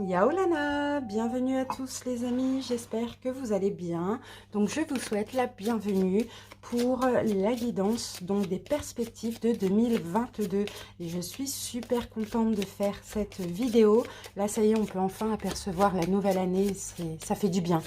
Yaolana, bienvenue à tous les amis, j'espère que vous allez bien. Donc je vous souhaite la bienvenue pour la guidance donc des perspectives de 2022. Et je suis super contente de faire cette vidéo. Là ça y est, on peut enfin apercevoir la nouvelle année, ça fait du bien.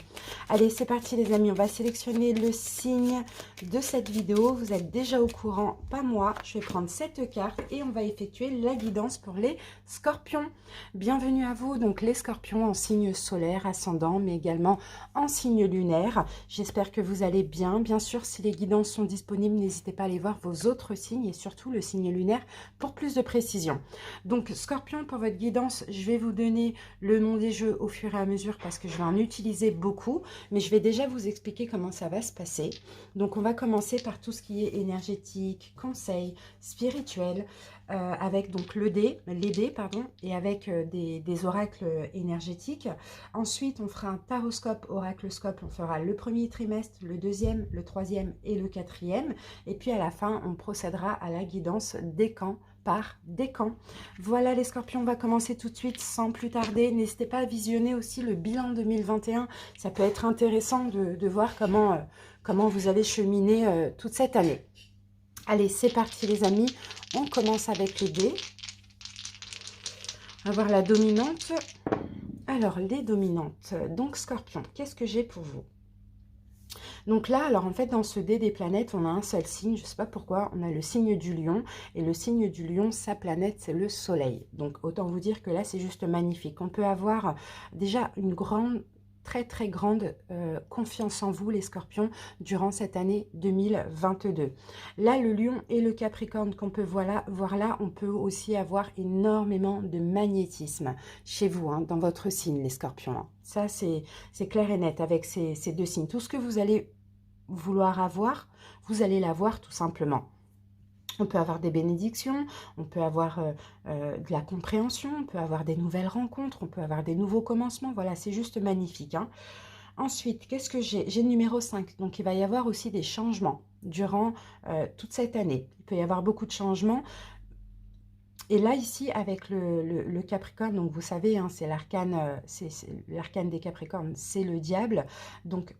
Allez, c'est parti les amis, on va sélectionner le signe de cette vidéo. Vous êtes déjà au courant, pas moi. Je vais prendre cette carte et on va effectuer la guidance pour les scorpions. Bienvenue à vous, donc les scorpions en signe solaire, ascendant, mais également en signe lunaire. J'espère que vous allez bien. Bien sûr, si les guidances sont disponibles, n'hésitez pas à aller voir vos autres signes et surtout le signe lunaire pour plus de précision. Donc, scorpion, pour votre guidance, je vais vous donner le nom des jeux au fur et à mesure parce que je vais en utiliser beaucoup, mais je vais déjà vous expliquer comment ça va se passer. Donc, on va commencer par tout ce qui est énergétique, conseil, spirituel, avec donc les dés, pardon, et avec des oracles énergétiques. Ensuite, on fera un taroscope, oraclescope. On fera le premier trimestre, le deuxième, le troisième et le quatrième. Et puis à la fin, on procédera à la guidance décan par décan. Voilà les scorpions, on va commencer tout de suite sans plus tarder. N'hésitez pas à visionner aussi le bilan 2021. Ça peut être intéressant de voir comment vous avez cheminé toute cette année. Allez, c'est parti les amis. On commence avec les dés. On va voir la dominante. Alors, les dominantes. Donc, scorpion, qu'est-ce que j'ai pour vous? Donc là, alors en fait, dans ce dé des planètes, on a un seul signe. Je ne sais pas pourquoi. On a le signe du lion. Et le signe du lion, sa planète, c'est le soleil. Donc, autant vous dire que là, c'est juste magnifique. On peut avoir déjà une très grande confiance en vous les scorpions durant cette année 2022. Là le lion et le capricorne qu'on peut voir là, on peut aussi avoir énormément de magnétisme chez vous, hein, dans votre signe les scorpions, hein. Ça c'est clair et net avec ces deux signes. Tout ce que vous allez vouloir avoir, vous allez l'avoir tout simplement. On peut avoir des bénédictions, on peut avoir de la compréhension, on peut avoir des nouvelles rencontres, on peut avoir des nouveaux commencements. Voilà, c'est juste magnifique, hein. Ensuite, qu'est-ce que j'ai? J'ai le numéro 5. Donc, il va y avoir aussi des changements durant toute cette année. Il peut y avoir beaucoup de changements. Et là, ici, avec le Capricorne, donc vous savez, hein, c'est l'arcane des Capricornes, c'est le diable. Donc,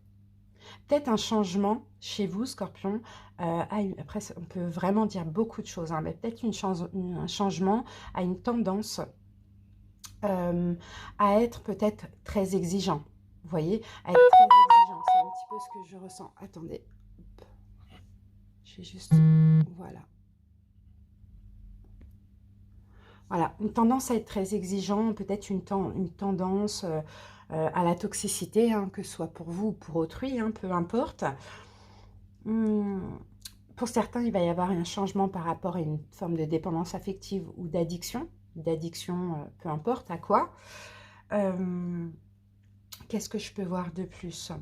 peut-être un changement chez vous, Scorpion. Après, on peut vraiment dire beaucoup de choses, hein, mais peut-être un changement à une tendance à être peut-être très exigeant. Vous voyez, à être très exigeant. C'est un petit peu ce que je ressens. Attendez. Je vais juste... Voilà. Voilà, une tendance à être très exigeant, peut-être une tendance à la toxicité, hein, que ce soit pour vous ou pour autrui, hein, peu importe. Pour certains, il va y avoir un changement par rapport à une forme de dépendance affective ou d'addiction. D'addiction, peu importe à quoi. Qu'est-ce que je peux voir de plus ?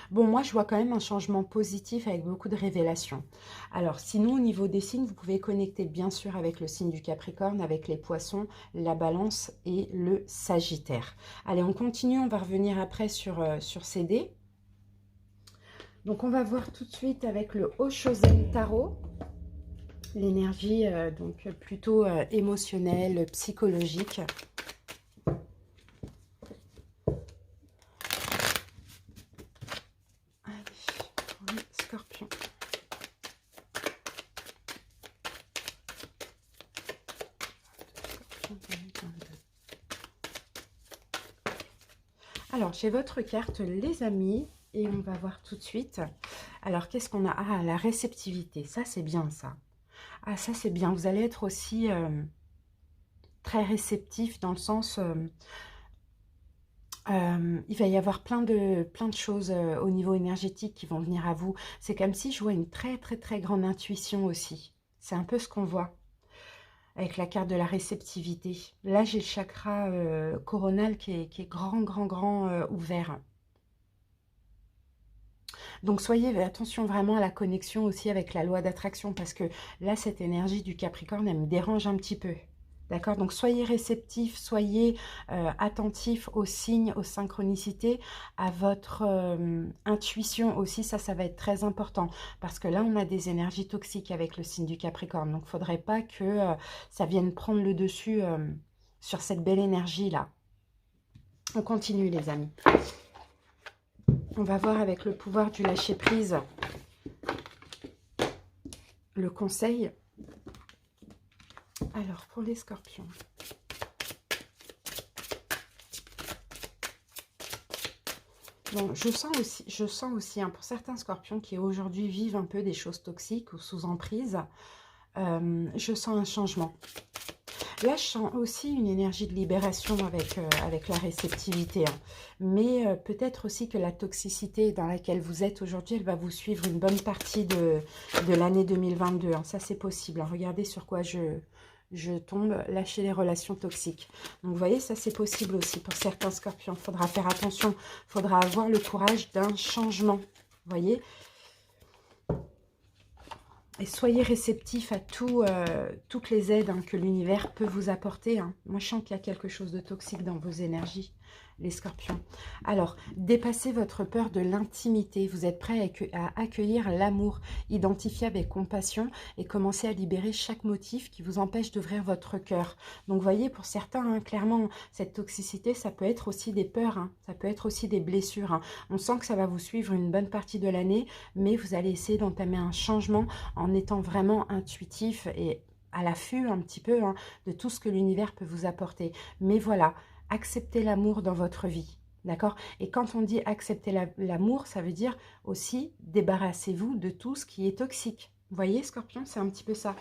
Bon, moi, je vois quand même un changement positif avec beaucoup de révélations. Alors, sinon, au niveau des signes, vous pouvez connecter bien sûr avec le signe du Capricorne, avec les Poissons, la Balance et le Sagittaire. Allez, on continue, on va revenir après sur ces dés. Donc, on va voir tout de suite avec le Oshozen Tarot. L'énergie, donc, plutôt émotionnelle, psychologique. Scorpion. Alors, j'ai votre carte, les amis, et on va voir tout de suite. Alors, qu'est-ce qu'on a? Ah, la réceptivité, ça, c'est bien, ça. Ah, ça, c'est bien. Vous allez être aussi très réceptif dans le sens... il va y avoir plein de choses au niveau énergétique qui vont venir à vous. C'est comme si je vois une très grande intuition aussi. C'est un peu ce qu'on voit avec la carte de la réceptivité. Là, j'ai le chakra coronal qui est grand ouvert. Donc, soyez attention vraiment à la connexion aussi avec la loi d'attraction parce que là, cette énergie du Capricorne, elle me dérange un petit peu. D'accord? Donc, soyez réceptifs, soyez attentifs aux signes, aux synchronicités, à votre intuition aussi. Ça va être très important parce que là, on a des énergies toxiques avec le signe du Capricorne. Donc, il ne faudrait pas que ça vienne prendre le dessus sur cette belle énergie-là. On continue les amis. On va voir avec le pouvoir du lâcher-prise le conseil. Alors, pour les scorpions. Bon, je sens aussi hein, pour certains scorpions qui aujourd'hui vivent un peu des choses toxiques ou sous emprise, je sens un changement. Là, je sens aussi une énergie de libération avec la réceptivité. Hein. Mais peut-être aussi que la toxicité dans laquelle vous êtes aujourd'hui, elle va vous suivre une bonne partie de l'année 2022. Hein. Ça, c'est possible. Hein. Regardez sur quoi je tombe. Lâcher les relations toxiques. Donc, vous voyez, ça, c'est possible aussi pour certains scorpions. Il faudra faire attention. Il faudra avoir le courage d'un changement. Vous voyez ? Et soyez réceptifs à toutes les aides hein, que l'univers peut vous apporter. Hein. Moi, je sens qu'il y a quelque chose de toxique dans vos énergies, les scorpions. Alors, dépassez votre peur de l'intimité. Vous êtes prêts à accueillir l'amour, identifier avec compassion et commencer à libérer chaque motif qui vous empêche d'ouvrir votre cœur. Donc, vous voyez, pour certains, hein, clairement, cette toxicité, ça peut être aussi des peurs, hein, ça peut être aussi des blessures. Hein. On sent que ça va vous suivre une bonne partie de l'année, mais vous allez essayer d'entamer un changement en étant vraiment intuitif et à l'affût un petit peu hein, de tout ce que l'univers peut vous apporter. Mais voilà, acceptez l'amour dans votre vie, d'accord? Et quand on dit accepter l'amour, ça veut dire aussi débarrassez-vous de tout ce qui est toxique. Vous voyez, Scorpion, c'est un petit peu ça.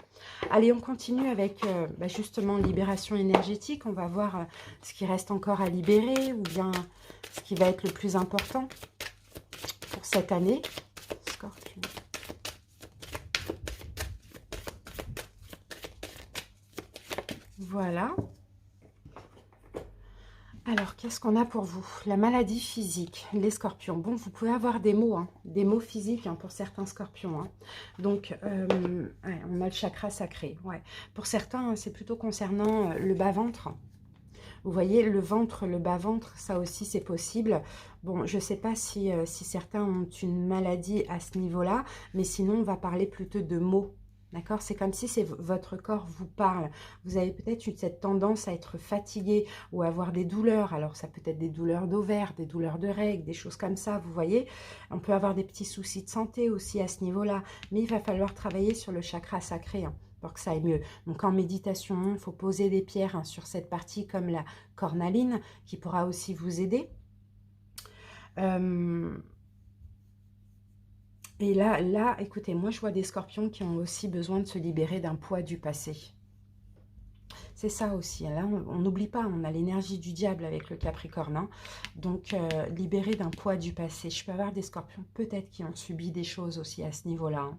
Allez, on continue avec justement libération énergétique. On va voir ce qui reste encore à libérer ou bien ce qui va être le plus important pour cette année. Scorpion. Voilà. Alors, qu'est-ce qu'on a pour vous? La maladie physique, les scorpions. Bon, vous pouvez avoir des mots, hein, des mots physiques hein, pour certains scorpions. Hein. Donc, ouais, on a le chakra sacré. Ouais. Pour certains, hein, c'est plutôt concernant le bas-ventre. Vous voyez, le ventre, le bas-ventre, ça aussi, c'est possible. Bon, je ne sais pas si certains ont une maladie à ce niveau-là, mais sinon, on va parler plutôt de mots. D'accord? C'est comme si votre corps vous parle. Vous avez peut-être eu cette tendance à être fatigué ou à avoir des douleurs. Alors, ça peut être des douleurs d'ovaires, des douleurs de règles, des choses comme ça, vous voyez. On peut avoir des petits soucis de santé aussi à ce niveau-là. Mais il va falloir travailler sur le chakra sacré hein, pour que ça aille mieux. Donc, en méditation, il faut poser des pierres hein, sur cette partie comme la cornaline qui pourra aussi vous aider. Et là, écoutez, moi je vois des scorpions qui ont aussi besoin de se libérer d'un poids du passé. C'est ça aussi. Là, on n'oublie pas, on a l'énergie du diable avec le Capricorne. Hein. Donc, libérer d'un poids du passé. Je peux avoir des scorpions peut-être qui ont subi des choses aussi à ce niveau-là.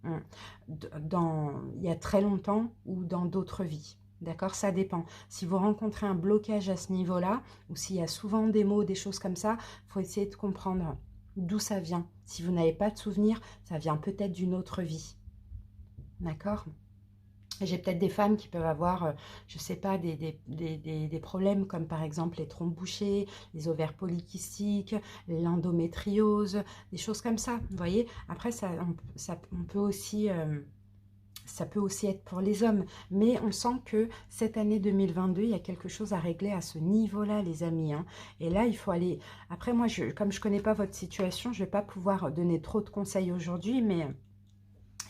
Hein. Il y a très longtemps ou dans d'autres vies. D'accord, ça dépend. Si vous rencontrez un blocage à ce niveau-là, ou s'il y a souvent des mots, des choses comme ça, il faut essayer de comprendre d'où ça vient. Si vous n'avez pas de souvenir, ça vient peut-être d'une autre vie. D'accord? J'ai peut-être des femmes qui peuvent avoir, je ne sais pas, des problèmes comme par exemple les trompes bouchées, les ovaires polykystiques, l'endométriose, des choses comme ça. Vous voyez? Après, on peut aussi... ça peut aussi être pour les hommes, mais on sent que cette année 2022, il y a quelque chose à régler à ce niveau-là, les amis. Hein. Et là, il faut aller... Après, moi, comme je ne connais pas votre situation, je ne vais pas pouvoir donner trop de conseils aujourd'hui, mais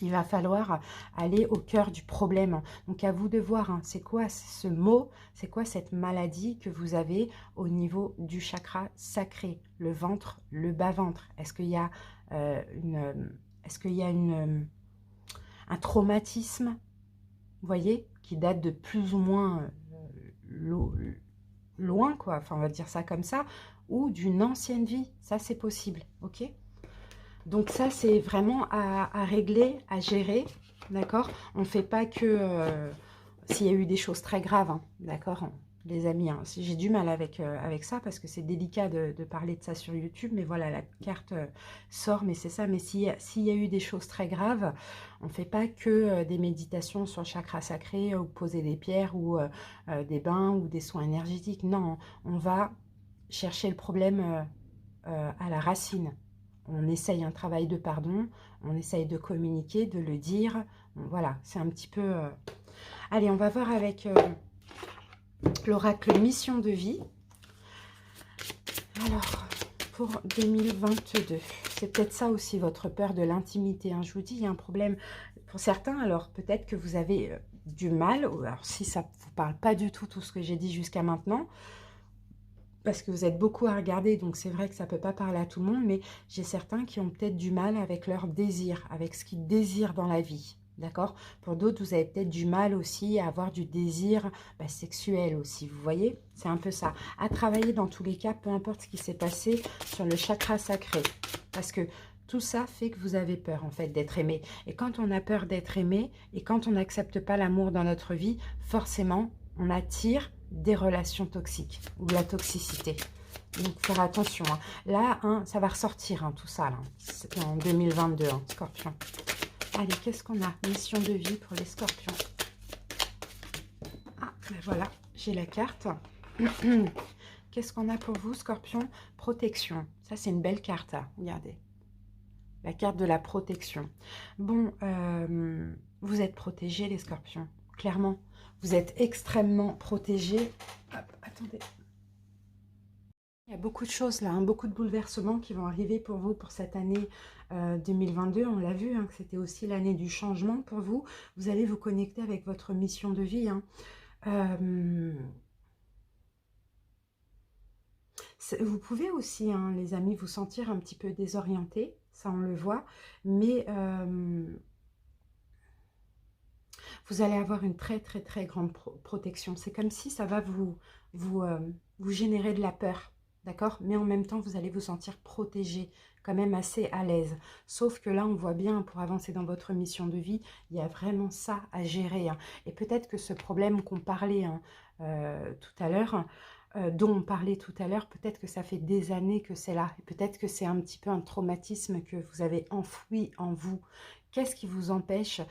il va falloir aller au cœur du problème. Donc, à vous de voir, hein, c'est quoi ce mot, c'est quoi cette maladie que vous avez au niveau du chakra sacré, le ventre, le bas-ventre. Est-ce qu'il y a un traumatisme, vous voyez, qui date de plus ou moins loin, quoi, enfin on va dire ça comme ça, ou d'une ancienne vie, ça c'est possible, ok? Donc ça c'est vraiment à régler, à gérer, d'accord? On ne fait pas que s'il y a eu des choses très graves, hein, d'accord? Les amis, hein. J'ai du mal avec ça parce que c'est délicat de parler de ça sur YouTube, mais voilà, la carte sort, mais c'est ça. Mais s'il y a eu des choses très graves, on ne fait pas que des méditations sur le chakra sacré ou poser des pierres ou des bains ou des soins énergétiques. Non, on va chercher le problème à la racine. On essaye un travail de pardon, on essaye de communiquer, de le dire. Voilà, c'est un petit peu... Allez, on va voir avec... l'oracle mission de vie. Alors, pour 2022, c'est peut-être ça aussi votre peur de l'intimité. Hein. Je vous dis, il y a un problème pour certains. Alors, peut-être que vous avez du mal, ou alors si ça ne vous parle pas du tout ce que j'ai dit jusqu'à maintenant, parce que vous êtes beaucoup à regarder, donc c'est vrai que ça ne peut pas parler à tout le monde, mais j'ai certains qui ont peut-être du mal avec leur désir, avec ce qu'ils désirent dans la vie. D'accord? Pour d'autres, vous avez peut-être du mal aussi à avoir du désir sexuel aussi, vous voyez? C'est un peu ça. À travailler dans tous les cas, peu importe ce qui s'est passé sur le chakra sacré. Parce que tout ça fait que vous avez peur, en fait, d'être aimé. Et quand on a peur d'être aimé, et quand on n'accepte pas l'amour dans notre vie, forcément, on attire des relations toxiques ou de la toxicité. Donc, faire attention. Hein. Là, hein, ça va ressortir, hein, tout ça, là. C'est en 2022, hein, Scorpion. Allez, qu'est-ce qu'on a? Mission de vie pour les Scorpions. Ah, ben voilà, j'ai la carte. Qu'est-ce qu'on a pour vous, Scorpion? Protection. Ça, c'est une belle carte, hein. Regardez. La carte de la protection. Bon, vous êtes protégés, les Scorpions. Clairement, vous êtes extrêmement protégés. Hop, attendez. Il y a beaucoup de choses là, hein, beaucoup de bouleversements qui vont arriver pour vous pour cette année 2022. On l'a vu, hein, que c'était aussi l'année du changement pour vous. Vous allez vous connecter avec votre mission de vie. Hein. Vous pouvez aussi, hein, les amis, vous sentir un petit peu désorienté, ça on le voit, mais vous allez avoir une très très très grande protection. C'est comme si ça va vous générer de la peur. D'accord? Mais en même temps, vous allez vous sentir protégé, quand même assez à l'aise. Sauf que là, on voit bien, pour avancer dans votre mission de vie, il y a vraiment ça à gérer. Hein. Et peut-être que ce problème qu'on parlait hein, tout à l'heure, dont on parlait tout à l'heure, peut-être que ça fait des années que c'est là. Peut-être que c'est un petit peu un traumatisme que vous avez enfoui en vous. Qu'est-ce qui vous empêche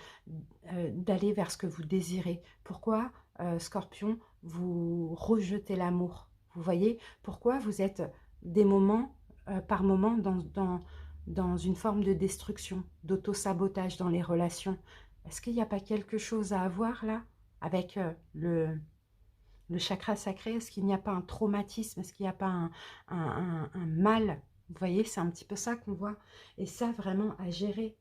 d'aller vers ce que vous désirez? Pourquoi, Scorpion, vous rejetez l'amour? Vous voyez, pourquoi vous êtes des moments, par moments, dans une forme de destruction, d'auto-sabotage dans les relations? Est-ce qu'il n'y a pas quelque chose à avoir là avec le chakra sacré? Est-ce qu'il n'y a pas un traumatisme? Est-ce qu'il n'y a pas un mal? Vous voyez, c'est un petit peu ça qu'on voit. Et ça, vraiment, à gérer.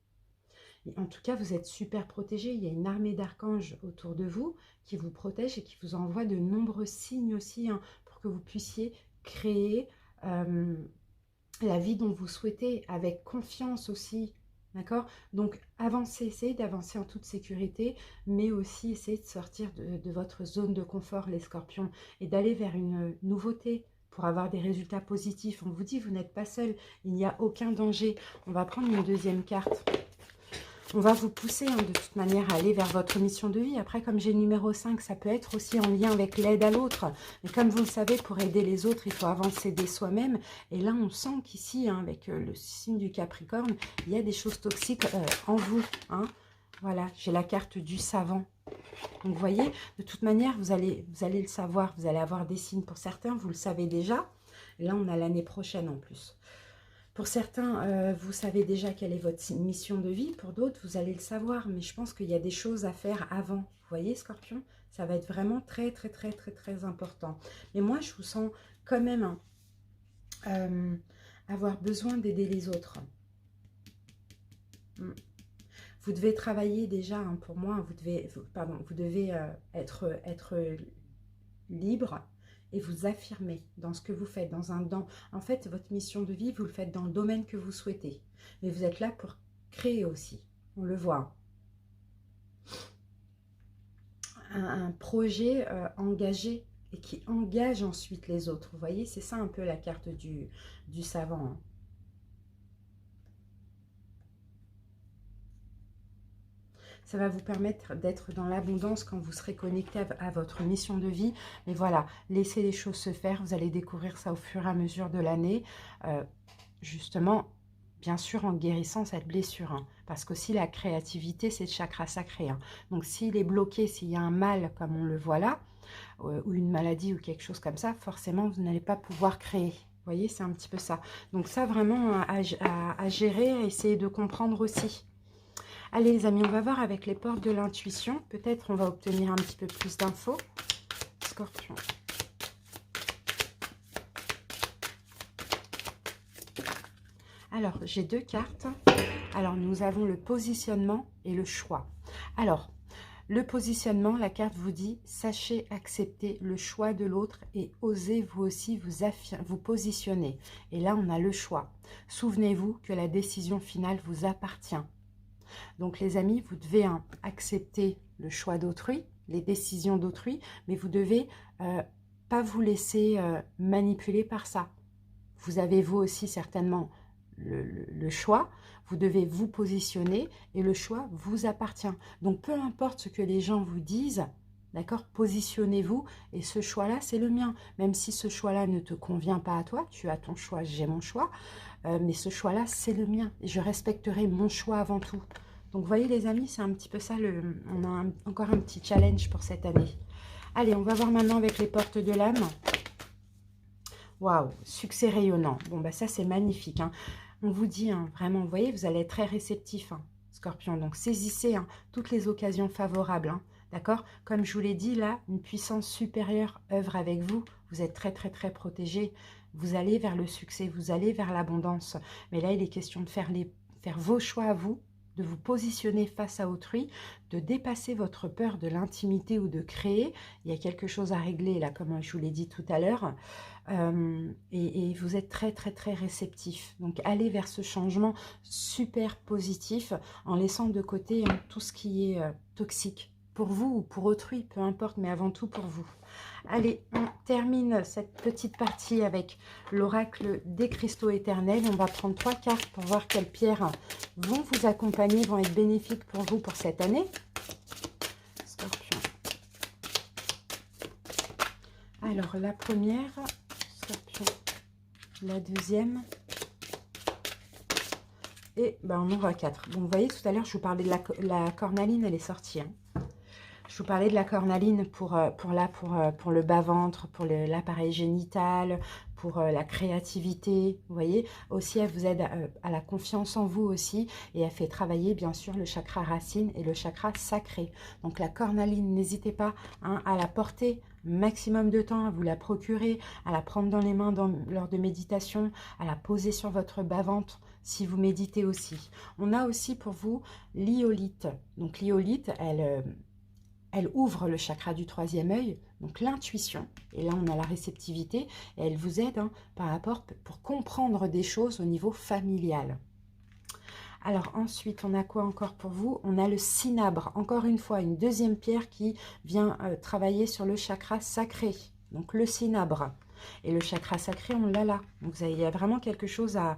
Et en tout cas, vous êtes super protégés. Il y a une armée d'archanges autour de vous qui vous protège et qui vous envoie de nombreux signes aussi hein, pour que vous puissiez créer la vie dont vous souhaitez avec confiance aussi. D'accord? Donc, avancez, essayez d'avancer en toute sécurité, mais aussi essayez de sortir de votre zone de confort, les scorpions, et d'aller vers une nouveauté pour avoir des résultats positifs. On vous dit, vous n'êtes pas seul, il n'y a aucun danger. On va prendre une deuxième carte. On va vous pousser hein, de toute manière à aller vers votre mission de vie. Après, comme j'ai le numéro 5, ça peut être aussi en lien avec l'aide à l'autre. Mais comme vous le savez, pour aider les autres, il faut avancer dès soi-même. Et là, on sent qu'ici, hein, avec le signe du Capricorne, il y a des choses toxiques en vous. Hein. Voilà, j'ai la carte du savant. Donc, vous voyez, de toute manière, vous allez le savoir. Vous allez avoir des signes pour certains, vous le savez déjà. Et là, on a l'année prochaine en plus. Pour certains, vous savez déjà quelle est votre mission de vie. Pour d'autres, vous allez le savoir. Mais je pense qu'il y a des choses à faire avant. Vous voyez, Scorpion? Ça va être vraiment très, très, très, très, très important. Mais moi, je vous sens quand même avoir besoin d'aider les autres. Vous devez travailler déjà, hein, pour moi, vous devez être libre et vous affirmer dans ce que vous faites. En fait, votre mission de vie, vous le faites dans le domaine que vous souhaitez. Mais vous êtes là pour créer aussi. On le voit. Un projet engagé et qui engage ensuite les autres. Vous voyez, c'est ça un peu la carte du savant. Hein. Ça va vous permettre d'être dans l'abondance quand vous serez connecté à votre mission de vie. Mais voilà, laissez les choses se faire. Vous allez découvrir ça au fur et à mesure de l'année. Justement, bien sûr, en guérissant cette blessure. Hein, parce qu'aussi, la créativité, c'est le chakra sacré. Hein. Donc, s'il est bloqué, s'il y a un mal, comme on le voit là, ou une maladie ou quelque chose comme ça, forcément, vous n'allez pas pouvoir créer. Vous voyez, c'est un petit peu ça. Donc, ça, vraiment, à gérer, à essayer de comprendre aussi. Allez les amis, on va voir avec les portes de l'intuition. Peut-être on va obtenir un petit peu plus d'infos. Scorpion. Alors, j'ai deux cartes. Alors, nous avons le positionnement et le choix. Alors, le positionnement, la carte vous dit, sachez accepter le choix de l'autre et osez vous aussi vous positionner. Et là, on a le choix. Souvenez-vous que la décision finale vous appartient. Donc, les amis, vous devez accepter le choix d'autrui, les décisions d'autrui, mais vous devez pas vous laisser manipuler par ça. Vous avez vous aussi certainement le choix, vous devez vous positionner et le choix vous appartient. Donc peu importe ce que les gens vous disent, d'accord, positionnez-vous et ce choix-là, c'est le mien. Même si ce choix-là ne te convient pas à toi, tu as ton choix, j'ai mon choix, mais ce choix-là, c'est le mien et je respecterai mon choix avant tout. Donc vous voyez les amis, c'est un petit peu ça, on a encore un petit challenge pour cette année. Allez, on va voir maintenant avec les portes de l'âme. Waouh, succès rayonnant. Bon, bah ça, c'est magnifique. Hein. On vous dit, hein, vraiment, vous voyez, vous allez être très réceptif, hein, Scorpion. Donc, saisissez toutes les occasions favorables. Hein, d'accord? Comme je vous l'ai dit, là, une puissance supérieure œuvre avec vous. Vous êtes très, très, très protégé. Vous allez vers le succès, vous allez vers l'abondance. Mais là, il est question de faire vos choix à vous, de vous positionner face à autrui, de dépasser votre peur de l'intimité ou de créer. Il y a quelque chose à régler, là, comme je vous l'ai dit tout à l'heure. Et vous êtes très très très réceptif. Donc allez vers ce changement super positif en laissant de côté tout ce qui est toxique pour vous ou pour autrui, peu importe, mais avant tout pour vous. Allez, on termine cette petite partie avec l'oracle des cristaux éternels. On va prendre 3 cartes pour voir quelles pierres vont vous accompagner, vont être bénéfiques pour vous pour cette année. Scorpion. Alors la première, Scorpion, la deuxième, et ben, on aura 4. Bon, vous voyez, tout à l'heure, je vous parlais de la cornaline, elle est sortie. Hein. Je vous parlais de la cornaline pour le bas-ventre, pour l'appareil génital, pour la créativité. Vous voyez, aussi, elle vous aide à la confiance en vous aussi. Et elle fait travailler, bien sûr, le chakra racine et le chakra sacré. Donc, la cornaline, n'hésitez pas à la porter maximum de temps, à vous la procurer, à la prendre dans les mains lors de méditation, à la poser sur votre bas-ventre si vous méditez aussi. On a aussi pour vous l'iolite. Donc, l'iolite, elle ouvre le chakra du 3e œil, donc l'intuition. Et là, on a la réceptivité. Et elle vous aide par rapport pour comprendre des choses au niveau familial. Alors ensuite, on a quoi encore pour vous? On a le cinabre. Encore une fois, une deuxième pierre qui vient travailler sur le chakra sacré. Donc le cinabre. Et le chakra sacré, on l'a là. Donc il y a vraiment quelque chose à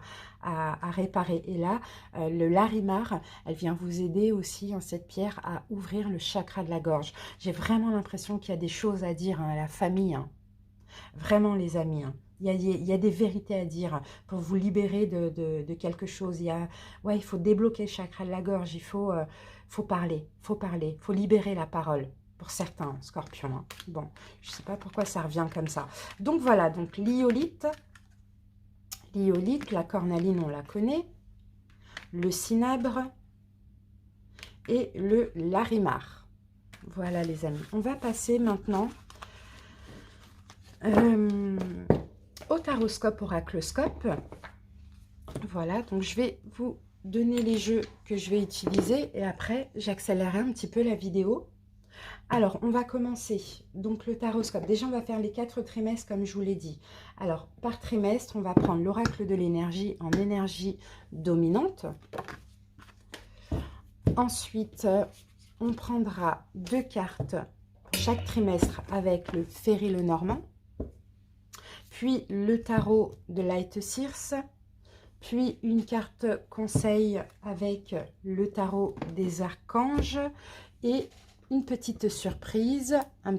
réparer. Et là, le larimar, elle vient vous aider aussi, cette pierre, à ouvrir le chakra de la gorge. J'ai vraiment l'impression qu'il y a des choses à dire à la famille. Vraiment, les amis. Il y a des vérités à dire pour vous libérer de quelque chose. Il faut débloquer le chakra de la gorge. Il faut parler, il faut libérer la parole. Pour certains scorpions. Bon, je ne sais pas pourquoi ça revient comme ça. Donc voilà, donc l'iolite, la cornaline, on la connaît, le cinabre et le larimar. Voilà les amis. On va passer maintenant au taroscope, oracloscope. Voilà, donc je vais vous donner les jeux que je vais utiliser et après j'accélérerai un petit peu la vidéo. Alors, on va commencer. Donc, le taroscope. Déjà, on va faire les 4 trimestres, comme je vous l'ai dit. Alors, par trimestre, on va prendre l'oracle de l'énergie en énergie dominante. Ensuite, on prendra 2 cartes pour chaque trimestre avec le Ferry le Normand. Puis, le tarot de Light Circe. Puis, une carte conseil avec le tarot des archanges. Et une petite surprise, la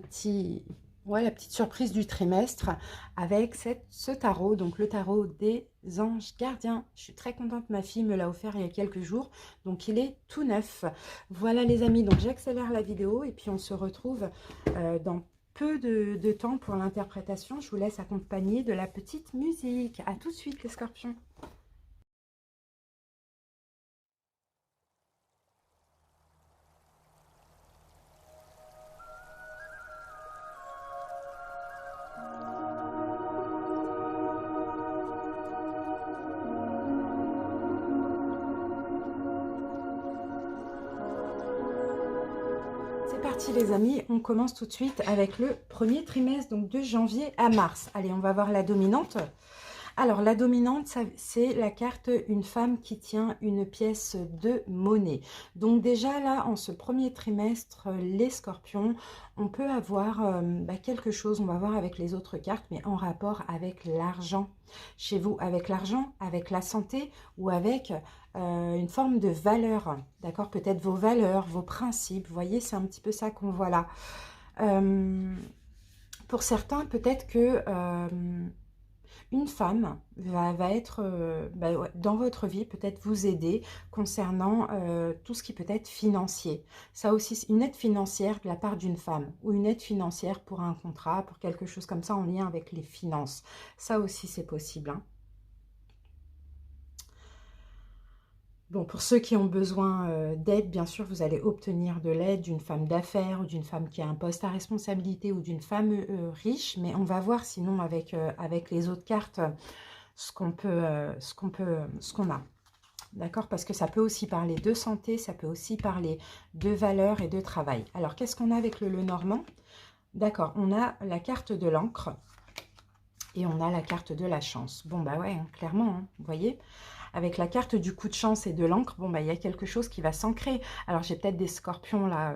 petite surprise du trimestre avec ce tarot, donc le tarot des anges gardiens. Je suis très contente, ma fille me l'a offert il y a quelques jours, donc il est tout neuf. Voilà les amis, donc j'accélère la vidéo et puis on se retrouve dans peu de temps pour l'interprétation. Je vous laisse accompagner de la petite musique. À tout de suite les scorpions. parti les amis, on commence tout de suite avec le premier trimestre, donc de janvier à mars. Allez, on va voir la dominante. Alors, la dominante, c'est la carte une femme qui tient une pièce de monnaie. Donc déjà là, en ce premier trimestre, les scorpions, on peut avoir quelque chose, on va voir avec les autres cartes, mais en rapport avec l'argent. Chez vous, avec l'argent, avec la santé ou avec une forme de valeur. D'accord? Peut-être vos valeurs, vos principes. Vous voyez, c'est un petit peu ça qu'on voit là. Pour certains, peut-être que... une femme va être ouais, dans votre vie, peut-être vous aider concernant tout ce qui peut être financier. Ça aussi, une aide financière de la part d'une femme ou une aide financière pour un contrat, pour quelque chose comme ça en lien avec les finances. Ça aussi, c'est possible, hein. Bon, pour ceux qui ont besoin d'aide, bien sûr, vous allez obtenir de l'aide d'une femme d'affaires ou d'une femme qui a un poste à responsabilité ou d'une femme riche. Mais on va voir sinon avec, avec les autres cartes ce qu'on a. D'accord? Parce que ça peut aussi parler de santé, ça peut aussi parler de valeurs et de travail. Alors, qu'est-ce qu'on a avec le Lenormand? D'accord, on a la carte de l'encre et on a la carte de la chance. Bon, bah ouais, hein, clairement, hein, vous voyez? Avec la carte du coup de chance et de l'encre, bon, bah, il y a quelque chose qui va s'ancrer. Alors, j'ai peut-être des scorpions là,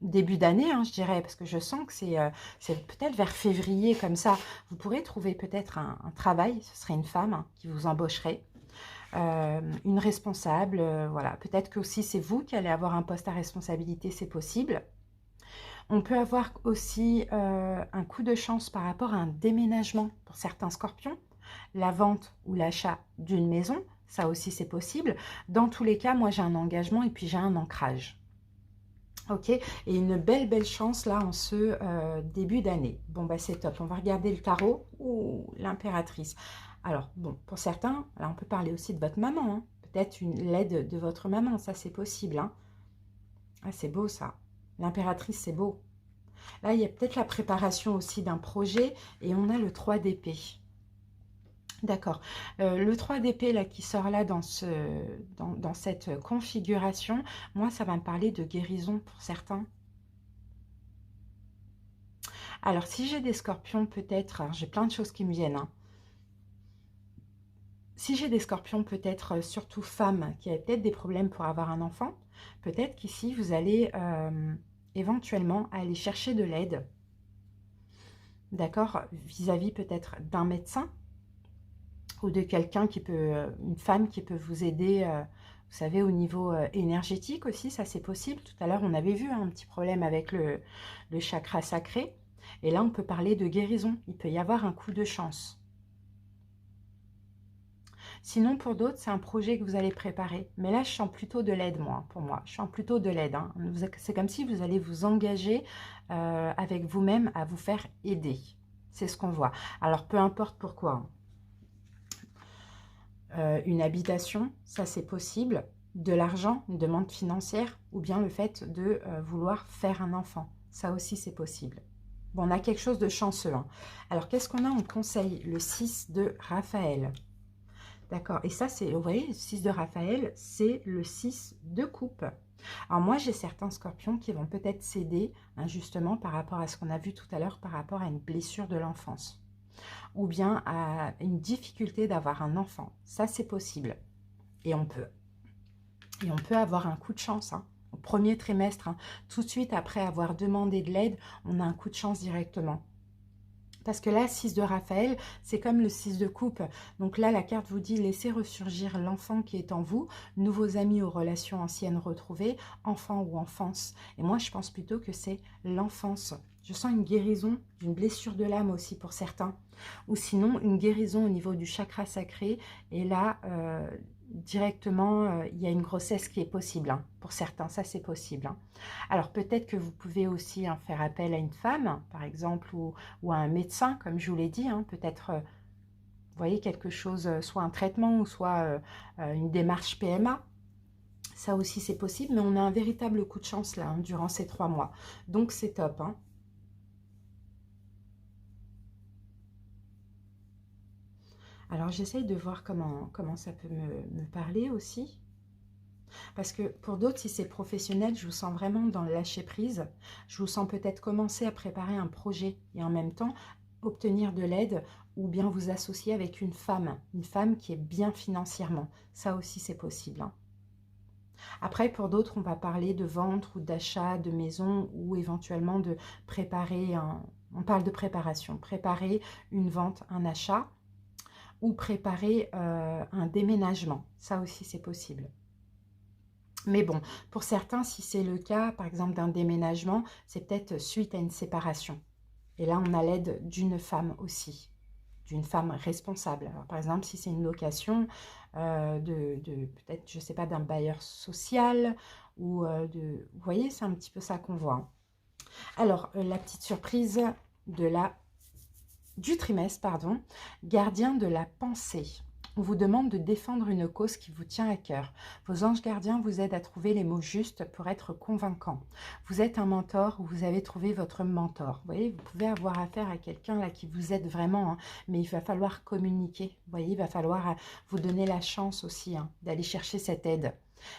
début d'année, hein, je dirais, parce que je sens que c'est peut-être vers février, comme ça. Vous pourrez trouver peut-être un travail, ce serait une femme hein, qui vous embaucherait. Une responsable, voilà. Peut-être que aussi c'est vous qui allez avoir un poste à responsabilité, c'est possible. On peut avoir aussi un coup de chance par rapport à un déménagement pour certains scorpions. La vente ou l'achat d'une maison, ça aussi c'est possible. Dans tous les cas, moi j'ai un engagement et puis j'ai un ancrage. Ok, et une belle chance là en ce début d'année. Bon bah c'est top, on va regarder le tarot. Ouh, l'impératrice. Alors bon, pour certains, là on peut parler aussi de votre maman, hein. Peut-être l'aide de votre maman, ça c'est possible, hein. Ah c'est beau ça, l'impératrice c'est beau. Là il y a peut-être la préparation aussi d'un projet et on a le 3 d'épée. D'accord. Le 3 d'épée là qui sort là dans cette configuration, moi ça va me parler de guérison pour certains. Alors si j'ai des scorpions peut-être, j'ai plein de choses qui me viennent, hein. Si j'ai des scorpions peut-être surtout femmes qui avaient peut-être des problèmes pour avoir un enfant, peut-être qu'ici vous allez éventuellement aller chercher de l'aide, d'accord, vis-à-vis peut-être d'un médecin ou de quelqu'un qui peut, une femme qui peut vous aider, vous savez, au niveau énergétique aussi, ça c'est possible. Tout à l'heure, on avait vu hein, un petit problème avec le chakra sacré. Et là, on peut parler de guérison. Il peut y avoir un coup de chance. Sinon, pour d'autres, c'est un projet que vous allez préparer. Mais là, je sens plutôt de l'aide, moi, pour moi. Je sens plutôt de l'aide, hein. C'est comme si vous allez vous engager avec vous-même à vous faire aider. C'est ce qu'on voit. Alors, peu importe pourquoi, hein. Une habitation, ça c'est possible, de l'argent, une demande financière, ou bien le fait de vouloir faire un enfant, ça aussi c'est possible. Bon, on a quelque chose de chanceux, hein. Alors qu'est-ce qu'on a en conseil? Le 6 de Raphaël. D'accord, et ça c'est, vous voyez, le 6 de Raphaël, c'est le 6 de coupe. Alors moi j'ai certains scorpions qui vont peut-être céder, hein, justement par rapport à ce qu'on a vu tout à l'heure, par rapport à une blessure de l'enfance ou bien à une difficulté d'avoir un enfant. Ça, c'est possible. Et on peut avoir un coup de chance, hein, au premier trimestre, hein, tout de suite après avoir demandé de l'aide, on a un coup de chance directement. Parce que là, 6 de Raphaël, c'est comme le 6 de coupe. Donc là, la carte vous dit, laissez ressurgir l'enfant qui est en vous, nouveaux amis aux relations anciennes retrouvées, enfant ou enfance. Et moi, je pense plutôt que c'est l'enfance. Je sens une guérison d'une blessure de l'âme aussi pour certains. Ou sinon, une guérison au niveau du chakra sacré. Et là, directement, il y a une grossesse qui est possible, hein, pour certains. Ça, c'est possible, hein. Alors, peut-être que vous pouvez aussi hein, faire appel à une femme, par exemple, ou à un médecin, comme je vous l'ai dit. Hein, peut-être, vous voyez, quelque chose, soit un traitement ou soit une démarche PMA. Ça aussi, c'est possible, mais on a un véritable coup de chance là, hein, durant ces 3 mois. Donc, c'est top, hein. Alors, j'essaye de voir comment ça peut me parler aussi. Parce que pour d'autres, si c'est professionnel, je vous sens vraiment dans le lâcher prise. Je vous sens peut-être commencer à préparer un projet et en même temps obtenir de l'aide ou bien vous associer avec une femme qui est bien financièrement. Ça aussi, c'est possible, hein. Après, pour d'autres, on va parler de vente ou d'achat de maison ou éventuellement de préparer un... On parle de préparation, préparer une vente, un achat ou préparer un déménagement. Ça aussi, c'est possible. Mais bon, pour certains, si c'est le cas, par exemple d'un déménagement, c'est peut-être suite à une séparation. Et là, on a l'aide d'une femme aussi, d'une femme responsable. Alors, par exemple, si c'est une location peut-être, je ne sais pas, d'un bailleur social ou Vous voyez, c'est un petit peu ça qu'on voit. Alors, la petite surprise du trimestre, pardon, gardien de la pensée. On vous demande de défendre une cause qui vous tient à cœur. Vos anges gardiens vous aident à trouver les mots justes pour être convaincant. Vous êtes un mentor ou vous avez trouvé votre mentor. Vous voyez, vous pouvez avoir affaire à quelqu'un là qui vous aide vraiment, hein, mais il va falloir communiquer. Vous voyez, il va falloir vous donner la chance aussi, hein, d'aller chercher cette aide.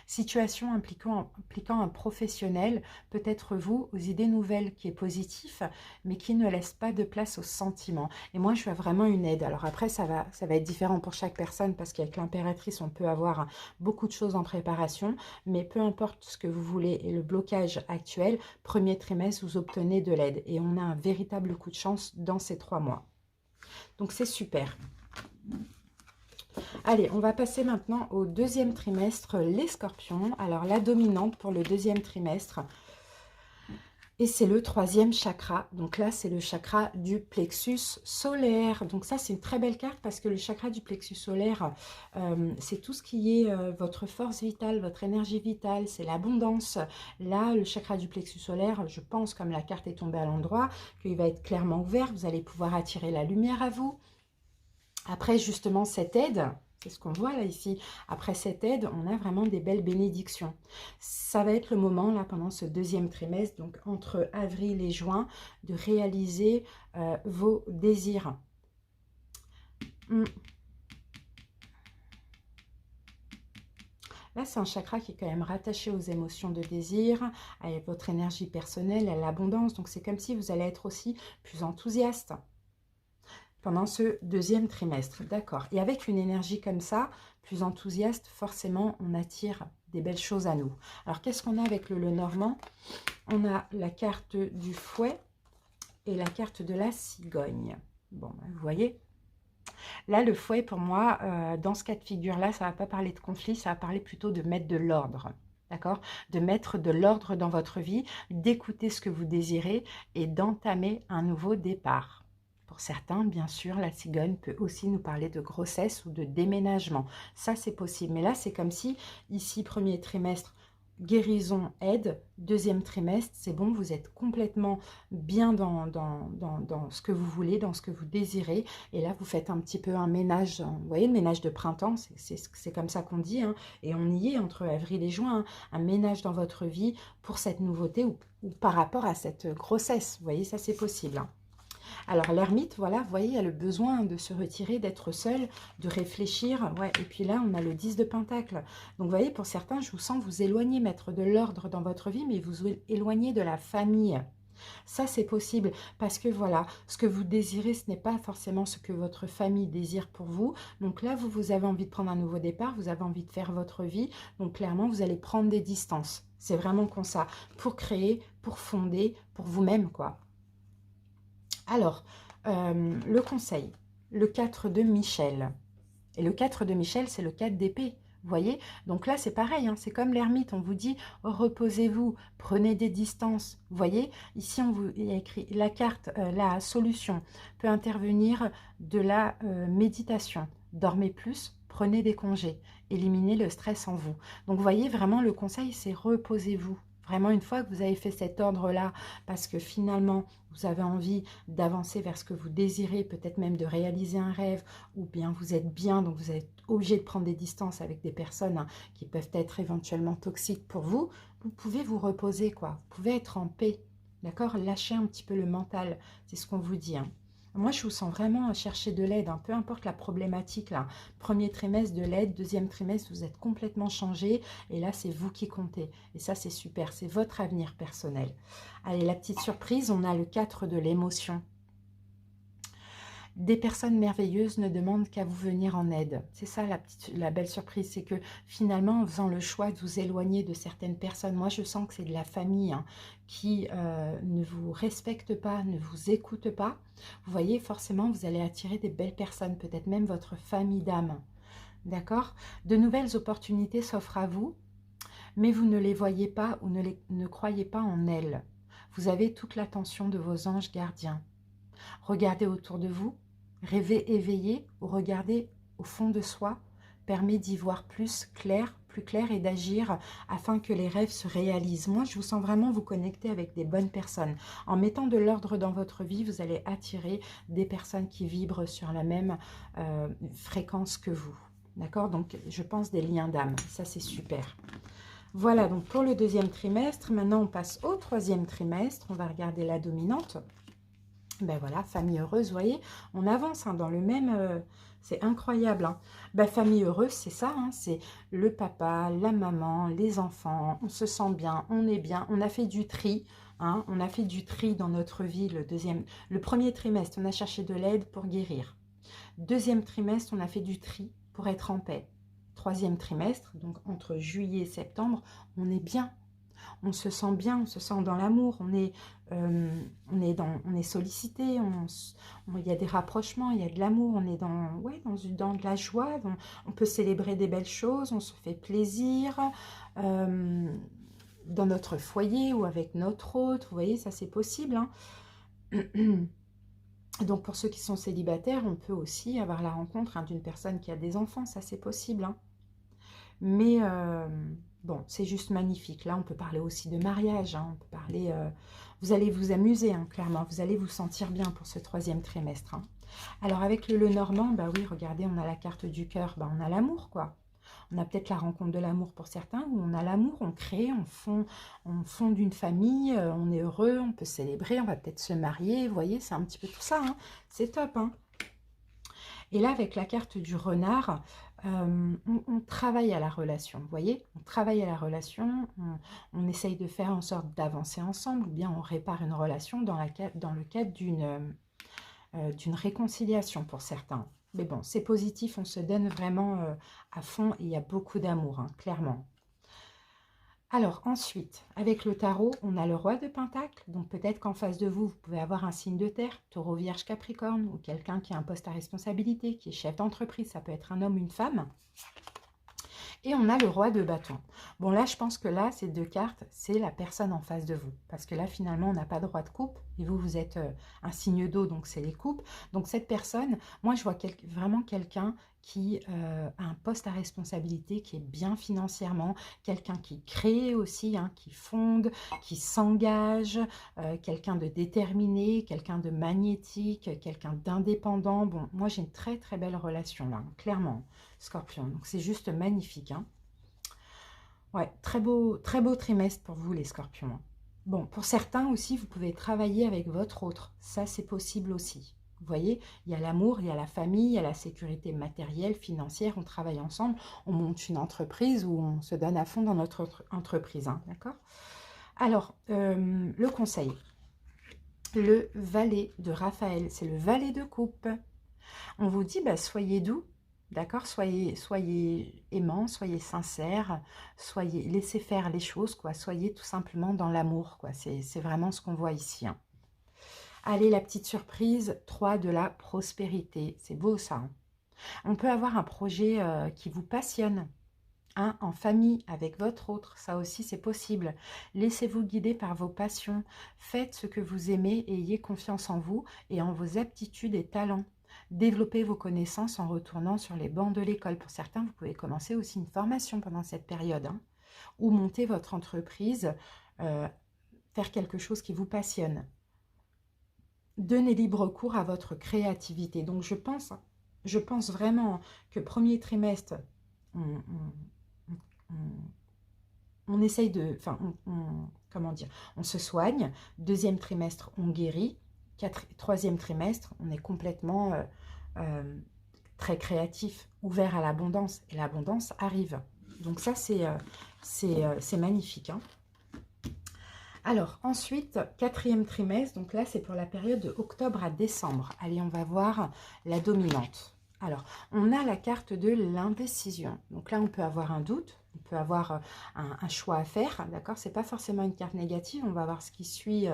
Situation impliquant un professionnel, peut-être vous, aux idées nouvelles, qui est positif, mais qui ne laisse pas de place aux sentiments. Et moi, je veux vraiment une aide. Alors après, ça va être différent pour chaque personne, parce qu'avec l'impératrice, on peut avoir beaucoup de choses en préparation, mais peu importe ce que vous voulez et le blocage actuel, premier trimestre, vous obtenez de l'aide. Et on a un véritable coup de chance dans ces 3 mois. Donc c'est super. Allez, on va passer maintenant au deuxième trimestre, les scorpions. Alors, la dominante pour le deuxième trimestre, et c'est le 3e chakra. Donc là, c'est le chakra du plexus solaire. Donc ça, c'est une très belle carte parce que le chakra du plexus solaire, c'est tout ce qui est votre force vitale, votre énergie vitale, c'est l'abondance. Là, le chakra du plexus solaire, je pense, comme la carte est tombée à l'endroit, qu'il va être clairement ouvert. Vous allez pouvoir attirer la lumière à vous. Après, justement, cette aide, c'est ce qu'on voit là ici, après cette aide, on a vraiment des belles bénédictions. Ça va être le moment, là, pendant ce deuxième trimestre, donc entre avril et juin, de réaliser vos désirs. Là, c'est un chakra qui est quand même rattaché aux émotions de désir, à votre énergie personnelle, à l'abondance. Donc, c'est comme si vous allez être aussi plus enthousiaste pendant ce deuxième trimestre, d'accord. Et avec une énergie comme ça, plus enthousiaste, forcément, on attire des belles choses à nous. Alors, qu'est-ce qu'on a avec le Lenormand? On a la carte du fouet et la carte de la cigogne. Bon, vous voyez, là, le fouet, pour moi, dans ce cas de figure-là, ça ne va pas parler de conflit, ça va parler plutôt de mettre de l'ordre. D'accord? De mettre de l'ordre dans votre vie, d'écouter ce que vous désirez et d'entamer un nouveau départ. Pour certains, bien sûr, la cigogne peut aussi nous parler de grossesse ou de déménagement. Ça, c'est possible. Mais là, c'est comme si, ici, premier trimestre, guérison, aide. Deuxième trimestre, c'est bon, vous êtes complètement bien dans ce que vous voulez, dans ce que vous désirez. Et là, vous faites un petit peu un ménage, vous voyez, le ménage de printemps, c'est comme ça qu'on dit. Hein, et on y est entre avril et juin, hein, un ménage dans votre vie pour cette nouveauté ou par rapport à cette grossesse. Vous voyez, ça, c'est possible. Hein. Alors, l'ermite, voilà, vous voyez, il y a le besoin de se retirer, d'être seul, de réfléchir. Ouais, et puis là, on a le 10 de Pentacle. Donc, vous voyez, pour certains, je vous sens vous éloigner, mettre de l'ordre dans votre vie, mais vous éloigner de la famille. Ça, c'est possible parce que, voilà, ce que vous désirez, ce n'est pas forcément ce que votre famille désire pour vous. Donc là, vous avez envie de prendre un nouveau départ, vous avez envie de faire votre vie. Donc, clairement, vous allez prendre des distances. C'est vraiment comme ça, pour créer, pour fonder, pour vous-même, quoi. Alors, le conseil, le 4 de Michel. Et le 4 de Michel, c'est le 4 d'épée. Vous voyez? Donc là, c'est pareil, hein, c'est comme l'ermite. On vous dit, reposez-vous, prenez des distances. Vous voyez? Ici, il y a écrit la carte, la solution peut intervenir de la méditation. Dormez plus, prenez des congés, éliminez le stress en vous. Donc, vous voyez, vraiment, le conseil, c'est reposez-vous. Vraiment, une fois que vous avez fait cet ordre-là, parce que finalement, vous avez envie d'avancer vers ce que vous désirez, peut-être même de réaliser un rêve, ou bien vous êtes bien, donc vous êtes obligé de prendre des distances avec des personnes qui peuvent être éventuellement toxiques pour vous, vous pouvez vous reposer, quoi. Vous pouvez être en paix, d'accord? Lâchez un petit peu le mental, c'est ce qu'on vous dit. Hein. Moi, je vous sens vraiment chercher de l'aide, hein, peu importe la problématique, là. Premier trimestre, de l'aide. Deuxième trimestre, vous êtes complètement changé. Et là, c'est vous qui comptez. Et ça, c'est super. C'est votre avenir personnel. Allez, la petite surprise, on a le 4 de l'émotion. Des personnes merveilleuses ne demandent qu'à vous venir en aide. C'est ça la belle surprise, c'est que finalement, en faisant le choix de vous éloigner de certaines personnes, moi je sens que c'est de la famille hein, qui ne vous respecte pas, ne vous écoute pas. Vous voyez, forcément, vous allez attirer des belles personnes, peut-être même votre famille d'âme. D'accord? De nouvelles opportunités s'offrent à vous, mais vous ne les voyez pas ou ne croyez pas en elles. Vous avez toute l'attention de vos anges gardiens. Regardez autour de vous, rêver éveillé ou regarder au fond de soi permet d'y voir plus clair et d'agir afin que les rêves se réalisent. Moi, je vous sens vraiment vous connecter avec des bonnes personnes. En mettant de l'ordre dans votre vie, vous allez attirer des personnes qui vibrent sur la même fréquence que vous. D'accord? Donc, je pense des liens d'âme. Ça, c'est super. Voilà, donc pour le deuxième trimestre. Maintenant, on passe au troisième trimestre. On va regarder la dominante. Ben voilà, famille heureuse, vous voyez, on avance hein, dans le même... c'est incroyable. Hein. Ben, famille heureuse, c'est ça, hein, c'est le papa, la maman, les enfants, on se sent bien, on est bien, on a fait du tri. Hein, on a fait du tri dans notre vie le premier trimestre, on a cherché de l'aide pour guérir. Deuxième trimestre, on a fait du tri pour être en paix. Troisième trimestre, donc entre juillet et septembre, on est bien. On se sent bien, on se sent dans l'amour, on est sollicité, il y a des rapprochements, il y a de l'amour, on est dans de la joie, on peut célébrer des belles choses, on se fait plaisir dans notre foyer ou avec notre hôte, vous voyez, ça c'est possible. Hein. Donc pour ceux qui sont célibataires, on peut aussi avoir la rencontre hein, d'une personne qui a des enfants, ça c'est possible. Hein. Mais bon, c'est juste magnifique. Là, on peut parler aussi de mariage. Hein, on peut parler, vous allez vous amuser, hein, clairement. Vous allez vous sentir bien pour ce troisième trimestre. Hein. Alors, avec le Lenormand, bah oui, regardez, on a la carte du cœur. Bah, on a l'amour, quoi. On a peut-être la rencontre de l'amour pour certains, où on a l'amour, on crée, on fonde une famille, on est heureux, on peut célébrer, on va peut-être se marier. Vous voyez, c'est un petit peu tout ça. Hein. C'est top, hein. Et là, avec la carte du renard, on travaille à la relation, vous voyez? On travaille à la relation, on essaye de faire en sorte d'avancer ensemble, ou bien on répare une relation dans le cadre d'une réconciliation pour certains. Mais bon, c'est positif, on se donne vraiment à fond et il y a beaucoup d'amour, hein, clairement. Alors ensuite, avec le tarot, on a le roi de Pentacle. Donc peut-être qu'en face de vous, vous pouvez avoir un signe de terre, taureau, vierge, capricorne, ou quelqu'un qui a un poste à responsabilité, qui est chef d'entreprise. Ça peut être un homme ou une femme. Et on a le roi de bâton. Bon là, je pense que là, ces deux cartes, c'est la personne en face de vous. Parce que là, finalement, on n'a pas de roi de coupe. Et vous, vous êtes un signe d'eau, donc c'est les coupes. Donc cette personne, moi, je vois vraiment quelqu'un qui a un poste à responsabilité, qui est bien financièrement, quelqu'un qui crée aussi, hein, qui fonde, qui s'engage, quelqu'un de déterminé, quelqu'un de magnétique, quelqu'un d'indépendant. Bon, moi, j'ai une très, très belle relation là, hein, clairement. Scorpion. Donc, c'est juste magnifique. Hein. Ouais, très beau trimestre pour vous, les scorpions. Bon, pour certains aussi, vous pouvez travailler avec votre autre. Ça, c'est possible aussi. Vous voyez, il y a l'amour, il y a la famille, il y a la sécurité matérielle, financière. On travaille ensemble, on monte une entreprise où on se donne à fond dans notre entreprise. Hein, d'accord? Alors, le conseil. Le valet de Raphaël, c'est le valet de coupe. On vous dit, bah, soyez doux. D'accord, soyez aimant, soyez sincère, laissez faire les choses, quoi. Soyez tout simplement dans l'amour, quoi. C'est vraiment ce qu'on voit ici. Hein. Allez, la petite surprise, 3 de la prospérité. C'est beau, ça. Hein. On peut avoir un projet qui vous passionne, hein, en famille, avec votre autre. Ça aussi, c'est possible. Laissez-vous guider par vos passions. Faites ce que vous aimez et ayez confiance en vous et en vos aptitudes et talents. Développez vos connaissances en retournant sur les bancs de l'école. Pour certains, vous pouvez commencer aussi une formation pendant cette période. Hein, ou monter votre entreprise, faire quelque chose qui vous passionne. Donnez libre cours à votre créativité. Donc, je pense vraiment que premier trimestre, on essaye de... Enfin, comment dire? On se soigne. Deuxième trimestre, on guérit. troisième trimestre, on est complètement très créatif, ouvert à l'abondance. Et l'abondance arrive. Donc ça, c'est magnifique. Hein. Alors, ensuite, quatrième trimestre. Donc là, c'est pour la période de octobre à décembre. Allez, on va voir la dominante. Alors, on a la carte de l'indécision. Donc là, on peut avoir un doute, on peut avoir un choix à faire, d'accord? C'est pas forcément une carte négative, on va voir ce qui suit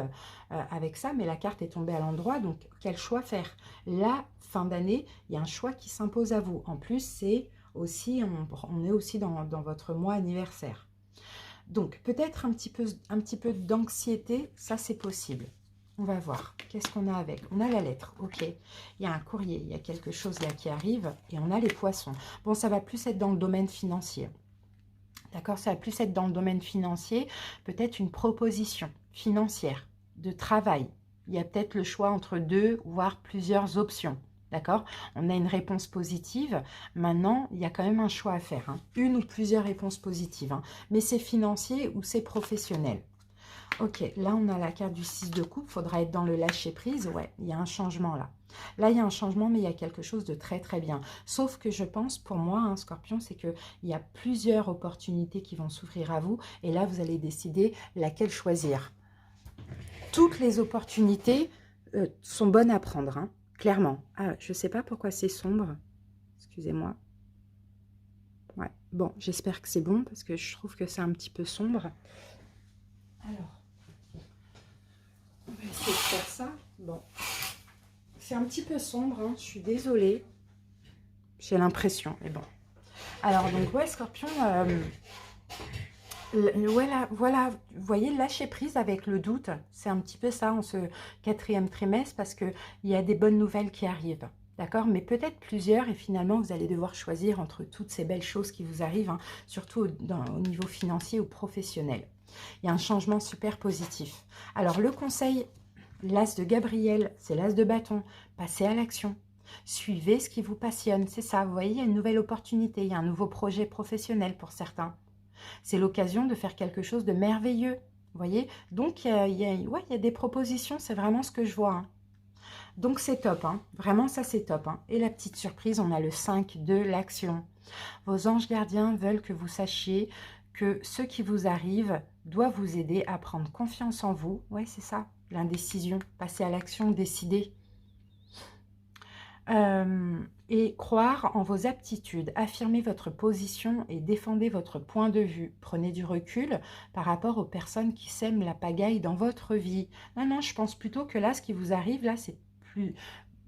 avec ça, mais la carte est tombée à l'endroit, donc quel choix faire? Là, fin d'année, il y a un choix qui s'impose à vous. En plus, c'est aussi, on est aussi dans votre mois anniversaire. Donc, peut-être un petit peu d'anxiété, ça c'est possible. On va voir. Qu'est-ce qu'on a avec? On a la lettre, ok. Il y a un courrier, il y a quelque chose là qui arrive. Et on a les poissons. Bon, ça va plus être dans le domaine financier. D'accord? Ça va plus être dans le domaine financier. Peut-être une proposition financière, de travail. Il y a peut-être le choix entre deux, voire plusieurs options. D'accord? On a une réponse positive. Maintenant, il y a quand même un choix à faire. Hein. Une ou plusieurs réponses positives. Hein. Mais c'est financier ou c'est professionnel. Ok, là on a la carte du 6 de coupe, il faudra être dans le lâcher prise, ouais, il y a un changement là. Là il y a un changement mais il y a quelque chose de très très bien. Sauf que je pense pour moi, hein, Scorpion, c'est qu'il y a plusieurs opportunités qui vont s'ouvrir à vous et là vous allez décider laquelle choisir. Toutes les opportunités sont bonnes à prendre, hein, clairement. Ah, je ne sais pas pourquoi c'est sombre, excusez-moi. Ouais, bon, j'espère que c'est bon parce que je trouve que c'est un petit peu sombre. Alors. On va essayer de faire ça. Bon, c'est un petit peu sombre, hein. Je suis désolée. J'ai l'impression, mais bon. Alors, donc, ouais, Scorpion, voilà, vous voyez, lâcher prise avec le doute. C'est un petit peu ça en ce quatrième trimestre parce qu'il y a des bonnes nouvelles qui arrivent. D'accord? Mais peut-être plusieurs et finalement, vous allez devoir choisir entre toutes ces belles choses qui vous arrivent, hein, surtout au niveau financier ou professionnel. Il y a un changement super positif. Alors, le conseil, l'as de Gabriel, c'est l'as de bâton. Passez à l'action. Suivez ce qui vous passionne. C'est ça, vous voyez, il y a une nouvelle opportunité. Il y a un nouveau projet professionnel pour certains. C'est l'occasion de faire quelque chose de merveilleux. Vous voyez? Donc, il y a des propositions. C'est vraiment ce que je vois. Hein. Donc, c'est top. Hein. Vraiment, ça, c'est top. Hein. Et la petite surprise, on a le 5 de l'action. Vos anges gardiens veulent que vous sachiez que ce qui vous arrive doit vous aider à prendre confiance en vous. Oui, c'est ça, l'indécision. Passer à l'action, décider. Et croire en vos aptitudes. Affirmez votre position et défendez votre point de vue. Prenez du recul par rapport aux personnes qui sèment la pagaille dans votre vie. Non, non, je pense plutôt que là, ce qui vous arrive, là, c'est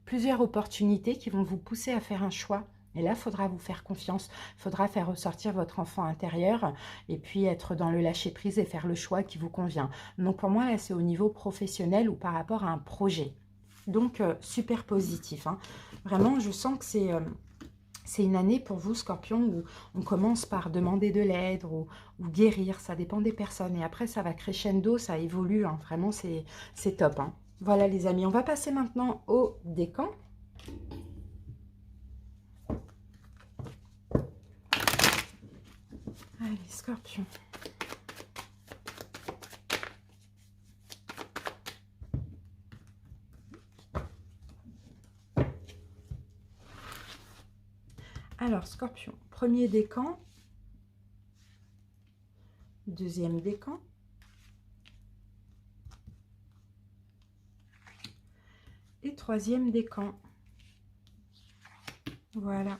plusieurs opportunités qui vont vous pousser à faire un choix. Et là, il faudra vous faire confiance, il faudra faire ressortir votre enfant intérieur et puis être dans le lâcher-prise et faire le choix qui vous convient. Donc pour moi, là, c'est au niveau professionnel ou par rapport à un projet. Donc, super positif. Hein. Vraiment, je sens que c'est une année pour vous, Scorpion, où on commence par demander de l'aide ou guérir. Ça dépend des personnes. Et après, ça va crescendo, ça évolue. Hein. Vraiment, c'est top. Hein. Voilà, les amis. On va passer maintenant au décan. Allez, Scorpion. Alors, Scorpion, premier décan, deuxième décan, et troisième décan. Voilà.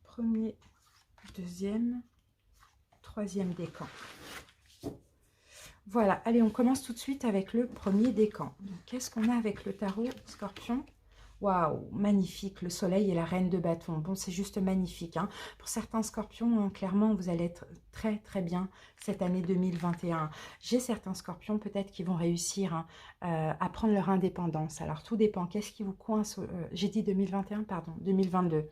Premier, deuxième, troisième décan. Voilà, allez, on commence tout de suite avec le premier décan. Qu'est-ce qu'on a avec le tarot, Scorpion? Waouh, magnifique, le soleil et la reine de bâton. Bon, c'est juste magnifique. Hein. Pour certains scorpions, hein, clairement, vous allez être très, très bien cette année 2021. J'ai certains scorpions, peut-être, qui vont réussir hein, à prendre leur indépendance. Alors, tout dépend. Qu'est-ce qui vous coince? J'ai dit 2021, pardon, 2022.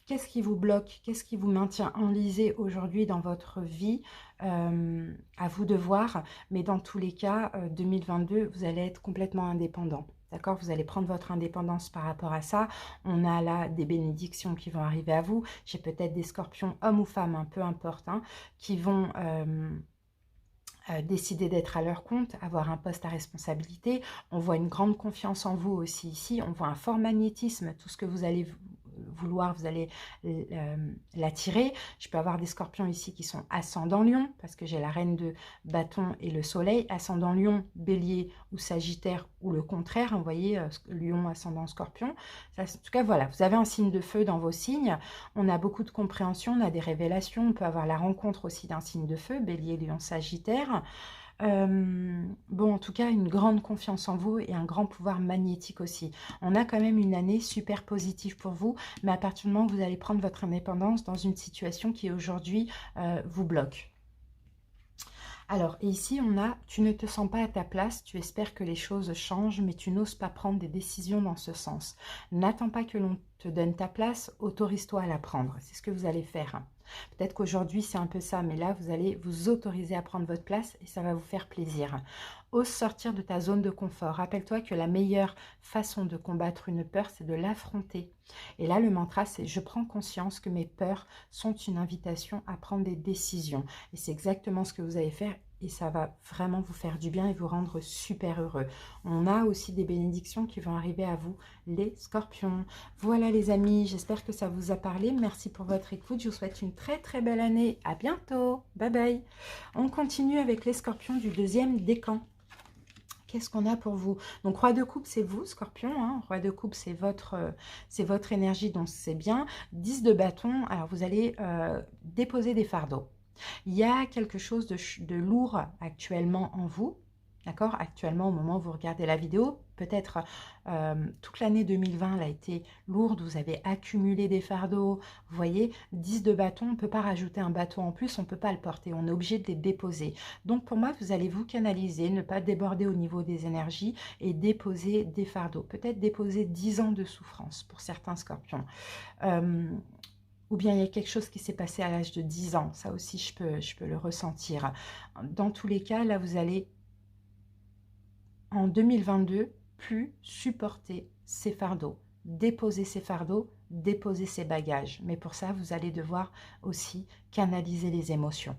Qu'est-ce qui vous bloque? Qu'est-ce qui vous maintient enlisé aujourd'hui dans votre vie? À vous de voir. Mais dans tous les cas, 2022, vous allez être complètement indépendant. D'accord, vous allez prendre votre indépendance par rapport à ça. On a là des bénédictions qui vont arriver à vous. J'ai peut-être des scorpions, hommes ou femmes, hein, peu importe, hein, qui vont décider d'être à leur compte, avoir un poste à responsabilité. On voit une grande confiance en vous aussi ici. On voit un fort magnétisme. Tout ce que vous allez vouloir, vous allez l'attirer. Je peux avoir des scorpions ici qui sont ascendant lion, parce que j'ai la reine de bâton et le soleil. Ascendant lion, bélier ou sagittaire, ou le contraire. Vous voyez, lion, ascendant scorpion. Ça, en tout cas, voilà, vous avez un signe de feu dans vos signes. On a beaucoup de compréhension, on a des révélations. On peut avoir la rencontre aussi d'un signe de feu, bélier, lion, sagittaire. Bon, en tout cas, une grande confiance en vous et un grand pouvoir magnétique aussi. On a quand même une année super positive pour vous, mais à partir du moment où vous allez prendre votre indépendance dans une situation qui aujourd'hui vous bloque. Alors, et ici, on a « tu ne te sens pas à ta place, tu espères que les choses changent, mais tu n'oses pas prendre des décisions dans ce sens. N'attends pas que l'on te donne ta place, autorise-toi à la prendre. » C'est ce que vous allez faire. Peut-être qu'aujourd'hui, c'est un peu ça, mais là, vous allez vous autoriser à prendre votre place et ça va vous faire plaisir. Ose sortir de ta zone de confort. Rappelle-toi que la meilleure façon de combattre une peur, c'est de l'affronter. Et là, le mantra, c'est « je prends conscience que mes peurs sont une invitation à prendre des décisions ». Et c'est exactement ce que vous allez faire et ça va vraiment vous faire du bien et vous rendre super heureux. On a aussi des bénédictions qui vont arriver à vous, les scorpions. Voilà les amis, j'espère que ça vous a parlé. Merci pour votre écoute. Je vous souhaite une très très belle année. À bientôt. Bye bye. On continue avec les scorpions du deuxième décan. Qu'est-ce qu'on a pour vous? Donc, roi de coupe, c'est vous, scorpion. Hein. Roi de coupe, c'est votre énergie, donc c'est bien. 10 de bâton, alors vous allez déposer des fardeaux. Il y a quelque chose de lourd actuellement en vous. D'accord? Actuellement, au moment où vous regardez la vidéo, peut-être toute l'année 2020 elle a été lourde, vous avez accumulé des fardeaux, vous voyez, 10 de bâton, on ne peut pas rajouter un bâton en plus, on ne peut pas le porter, on est obligé de les déposer. Donc pour moi, vous allez vous canaliser, ne pas déborder au niveau des énergies et déposer des fardeaux. Peut-être déposer 10 ans de souffrance pour certains scorpions. Ou bien il y a quelque chose qui s'est passé à l'âge de 10 ans, ça aussi je peux le ressentir. Dans tous les cas, là vous allez en 2022, plus supporter ces fardeaux, déposer ces fardeaux, déposer ces bagages. Mais pour ça, vous allez devoir aussi canaliser les émotions.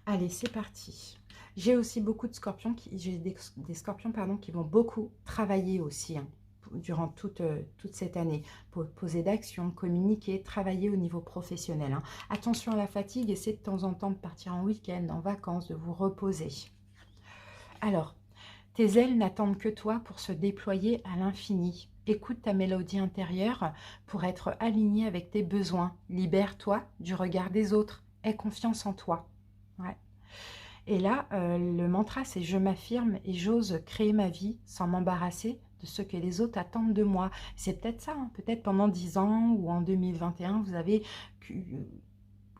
Allez, c'est parti. J'ai aussi beaucoup de scorpions, j'ai des scorpions pardon, qui vont beaucoup travailler aussi hein, durant toute cette année. Poser d'action, communiquer, travailler au niveau professionnel. Hein. Attention à la fatigue, essayez de temps en temps de partir en week-end, en vacances, de vous reposer. Alors, tes ailes n'attendent que toi pour se déployer à l'infini. Écoute ta mélodie intérieure pour être aligné avec tes besoins. Libère-toi du regard des autres. Aie confiance en toi. Ouais. Et là, le mantra, c'est « je m'affirme et j'ose créer ma vie sans m'embarrasser de ce que les autres attendent de moi ». C'est peut-être ça, hein. Peut-être pendant 10 ans ou en 2021, vous avez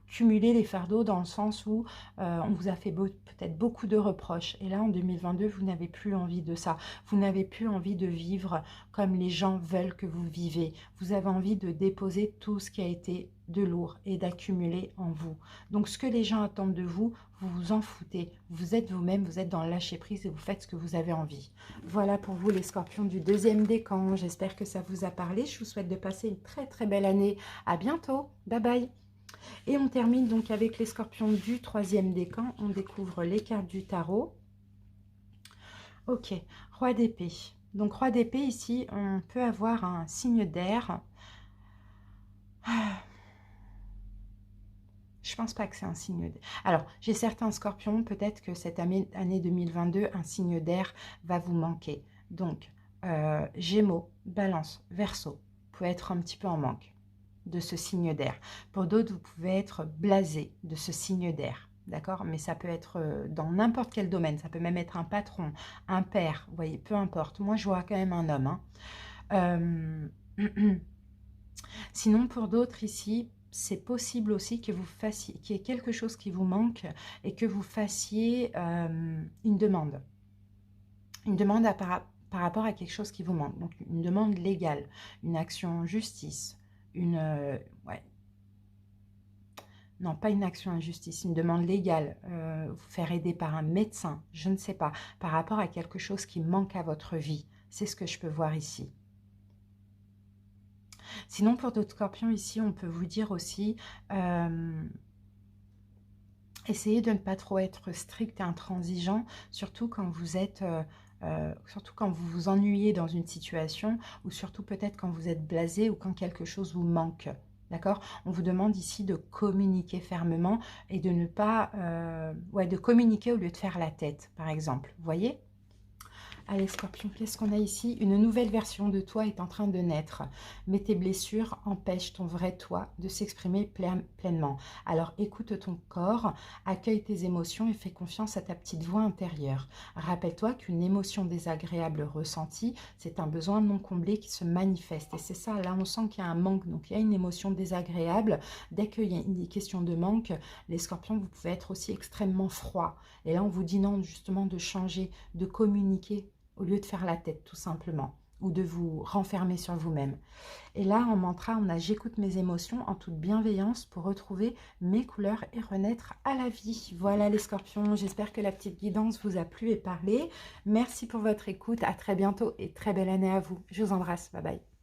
cumuler les fardeaux dans le sens où on vous a fait peut-être beaucoup de reproches. Et là, en 2022, vous n'avez plus envie de ça. Vous n'avez plus envie de vivre comme les gens veulent que vous vivez. Vous avez envie de déposer tout ce qui a été de lourd et d'accumuler en vous. Donc, ce que les gens attendent de vous, vous vous en foutez. Vous êtes vous-même, vous êtes dans le lâcher-prise et vous faites ce que vous avez envie. Voilà pour vous les scorpions du deuxième décan. J'espère que ça vous a parlé. Je vous souhaite de passer une très très belle année. À bientôt. Bye bye. Et on termine donc avec les scorpions du troisième décan. On découvre les cartes du tarot. Ok, roi d'épée. Donc roi d'épée, ici, on peut avoir un signe d'air. Je pense pas que c'est un signe d'air. Alors, j'ai certains scorpions, peut-être que cette année 2022, un signe d'air va vous manquer. Donc, Gémeaux, Balance, Verseau, vous pouvez être un petit peu en manque de ce signe d'air. Pour d'autres, vous pouvez être blasé de ce signe d'air, d'accord? Mais ça peut être dans n'importe quel domaine, ça peut même être un patron, un père, vous voyez, peu importe. Moi, je vois quand même un homme. Hein. Sinon, pour d'autres ici, c'est possible aussi que vous fassiez, qu'il y ait quelque chose qui vous manque et que vous fassiez une demande. Une demande par rapport à quelque chose qui vous manque. Donc, une demande légale, une action en justice, ouais. Non, pas une action en justice, une demande légale, vous faire aider par un médecin, je ne sais pas, par rapport à quelque chose qui manque à votre vie. C'est ce que je peux voir ici. Sinon, pour d'autres scorpions, ici, on peut vous dire aussi, essayez de ne pas trop être strict et intransigeant, surtout quand vous êtes... surtout quand vous vous ennuyez dans une situation, ou surtout peut-être quand vous êtes blasé ou quand quelque chose vous manque. D'accord? On vous demande ici de communiquer fermement et de ne pas... ouais, de communiquer au lieu de faire la tête, par exemple. Vous voyez? Allez, Scorpion, qu'est-ce qu'on a ici? Une nouvelle version de toi est en train de naître. Mais tes blessures empêchent ton vrai toi de s'exprimer pleinement. Alors, écoute ton corps, accueille tes émotions et fais confiance à ta petite voix intérieure. Rappelle-toi qu'une émotion désagréable ressentie, c'est un besoin non comblé qui se manifeste. Et c'est ça, là, on sent qu'il y a un manque. Donc, il y a une émotion désagréable. Dès qu'il y a une question de manque, les Scorpions, vous pouvez être aussi extrêmement froid. Et là, on vous dit non, justement, de changer, de communiquer au lieu de faire la tête, tout simplement, ou de vous renfermer sur vous-même. Et là, en mantra, on a « J'écoute mes émotions en toute bienveillance pour retrouver mes couleurs et renaître à la vie ». Voilà les Scorpions, j'espère que la petite guidance vous a plu et parlé. Merci pour votre écoute, à très bientôt et très belle année à vous. Je vous embrasse, bye bye.